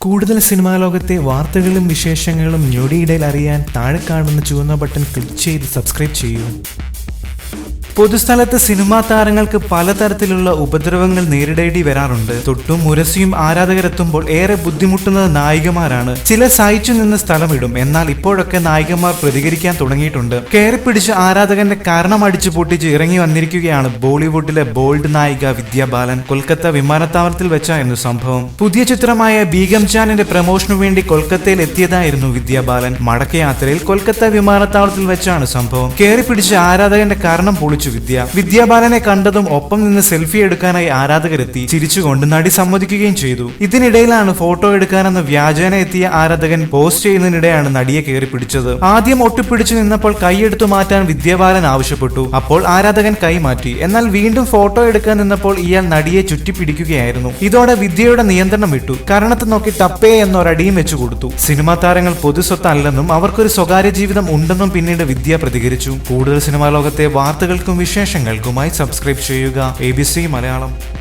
കൂടുതൽ സിനിമാ ലോകത്തെ വാർത്തകളും വിശേഷങ്ങളും ഞൊടിയിടയിൽ അറിയാൻ താഴെ കാണുന്ന ചുവന്ന ബട്ടൺ ക്ലിക്ക് ചെയ്ത് സബ്സ്ക്രൈബ് ചെയ്യൂ. പൊതുസ്ഥലത്ത് സിനിമാ താരങ്ങൾക്ക് പലതരത്തിലുള്ള ഉപദ്രവങ്ങൾ നേരിടേണ്ടി വരാറുണ്ട്. തൊട്ടും മുരസിയും ആരാധകരെത്തുമ്പോൾ ഏറെ ബുദ്ധിമുട്ടുന്നത് നായികമാരാണ്. ചില സഹിച്ചു നിന്ന് സ്ഥലമിടും. എന്നാൽ ഇപ്പോഴൊക്കെ നായികമാർ പ്രതികരിക്കാൻ തുടങ്ങിയിട്ടുണ്ട്. കയറിപ്പിടിച്ച് ആരാധകന്റെ കാരണം അടിച്ചു പൊട്ടിച്ച് ഇറങ്ങി വന്നിരിക്കുകയാണ് ബോളിവുഡിലെ ബോൾഡ് നായിക വിദ്യാ ബാലൻ. കൊൽക്കത്ത വിമാനത്താവളത്തിൽ വെച്ചായിരുന്നു സംഭവം. പുതിയ ചിത്രമായ ബീഗം ജാനിന്റെ പ്രമോഷനു വേണ്ടി കൊൽക്കത്തയിൽ എത്തിയതായിരുന്നു വിദ്യാ ബാലൻ. മടക്കയാത്രയിൽ കൊൽക്കത്ത വിമാനത്താവളത്തിൽ വെച്ചാണ് സംഭവം. കയറിപ്പിടിച്ച് ആരാധകന്റെ കാരണം പൊളിച്ചു വിദ്യാ ബാലനെ കണ്ടതും ഒപ്പം നിന്ന് സെൽഫി എടുക്കാനായി ആരാധകരെത്തി. ചിരിച്ചുകൊണ്ട് നടി സമ്മതിക്കുകയും ചെയ്തു. ഇതിനിടയിലാണ് ഫോട്ടോ എടുക്കാനെന്ന വ്യാജേന എത്തിയ ആരാധകൻ പോസ്റ്റ് ചെയ്യുന്നതിനിടെയാണ് നടിയെ കയറി പിടിച്ചത്. ആദ്യം ഒട്ടിപ്പിടിച്ചു നിന്നപ്പോൾ കൈയെടുത്തു മാറ്റാൻ വിദ്യാ ബാലൻ ആവശ്യപ്പെട്ടു. അപ്പോൾ ആരാധകൻ കൈ മാറ്റി. എന്നാൽ വീണ്ടും ഫോട്ടോ എടുക്കാൻ നിന്നപ്പോൾ ഇയാൾ നടിയെ ചുറ്റിപ്പിടിക്കുകയായിരുന്നു. ഇതോടെ വിദ്യയുടെ നിയന്ത്രണം വിട്ടു. കരണത്ത് നോക്കി ടപ്പേ എന്നൊരടിയും വെച്ചു കൊടുത്തു. സിനിമാ താരങ്ങൾ പൊതുസ്വത്ത് അല്ലെന്നും അവർക്കൊരു സ്വകാര്യ ജീവിതം ഉണ്ടെന്നും പിന്നീട് വിദ്യ പ്രതികരിച്ചു. കൂടുതൽ സിനിമാ ലോകത്തെ വാർത്തകൾക്കും വിശേഷങ്ങൾക്കുമായി സബ്സ്ക്രൈബ് ചെയ്യുക ABC മലയാളം.